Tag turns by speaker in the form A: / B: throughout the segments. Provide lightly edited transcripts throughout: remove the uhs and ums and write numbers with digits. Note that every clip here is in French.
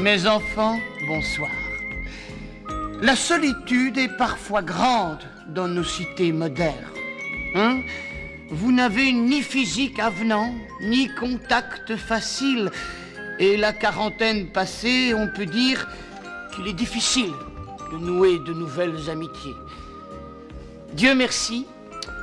A: Mes enfants, bonsoir. La solitude est parfois grande dans nos cités modernes. Hein? Vous n'avez ni physique avenant, ni contact facile. Et la quarantaine passée, on peut dire qu'il est difficile de nouer de nouvelles amitiés. Dieu merci,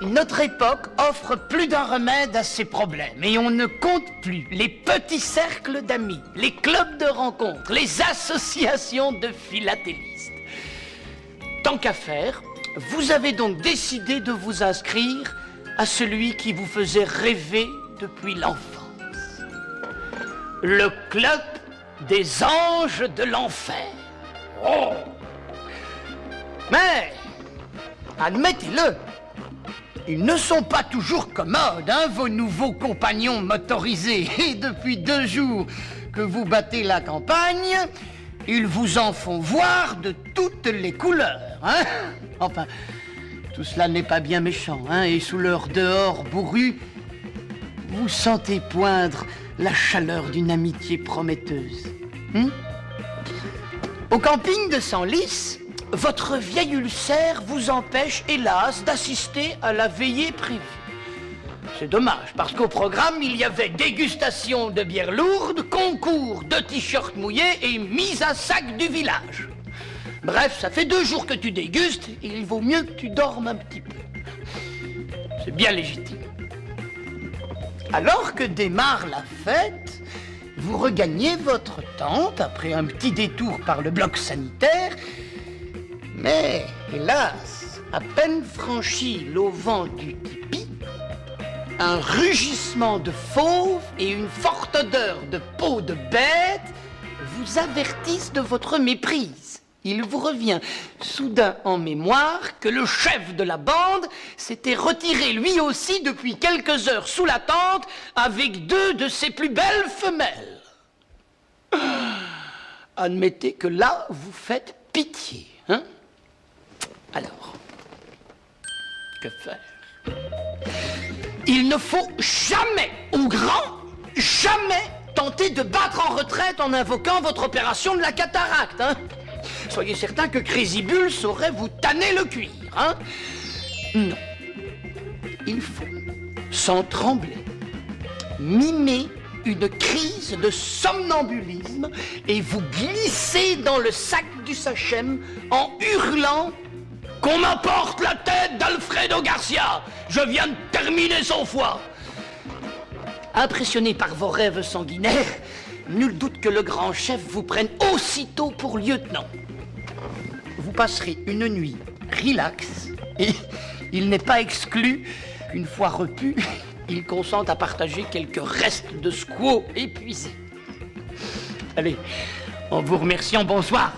A: notre époque offre plus d'un remède à ces problèmes et on ne compte plus les petits cercles d'amis, les clubs de rencontres, les associations de philatélistes. Tant qu'à faire, vous avez donc décidé de vous inscrire à celui qui vous faisait rêver depuis l'enfance. Le club des anges de l'enfer. Oh! Mais, admettez-le, ils ne sont pas toujours commodes, hein, vos nouveaux compagnons motorisés. Et depuis 2 jours que vous battez la campagne, ils vous en font voir de toutes les couleurs, hein. Enfin, tout cela n'est pas bien méchant, hein, et sous leur dehors bourru, vous sentez poindre la chaleur d'une amitié prometteuse. Au camping de Senlis, votre vieil ulcère vous empêche, hélas, d'assister à la veillée prévue. C'est dommage, parce qu'au programme, il y avait dégustation de bière lourde, concours de t-shirts mouillés et mise à sac du village. Bref, ça fait 2 jours que tu dégustes, et il vaut mieux que tu dormes un petit peu. C'est bien légitime. Alors que démarre la fête, vous regagnez votre tente après un petit détour par le bloc sanitaire. Mais, hélas, à peine franchi l'auvent du tipi, un rugissement de fauve et une forte odeur de peau de bête vous avertissent de votre méprise. Il vous revient soudain en mémoire que le chef de la bande s'était retiré lui aussi depuis quelques heures sous la tente avec 2 de ses plus belles femelles. Admettez que là, vous faites pitié, hein? Alors, que faire? Il ne faut jamais, au grand, jamais tenter de battre en retraite en invoquant votre opération de la cataracte, hein? Soyez certain que Crazy Bull saurait vous tanner le cuir, hein? Non. Il faut, sans trembler, mimer une crise de somnambulisme et vous glisser dans le sac du Sachem en hurlant « Qu'on m'apporte la tête d'Alfredo Garcia! Je viens de terminer son foie !» Impressionné par vos rêves sanguinaires, nul doute que le grand chef vous prenne aussitôt pour lieutenant. Vous passerez une nuit relax et il n'est pas exclu, une fois repu, il consente à partager quelques restes de squaw épuisés. Allez, en vous remerciant, bonsoir.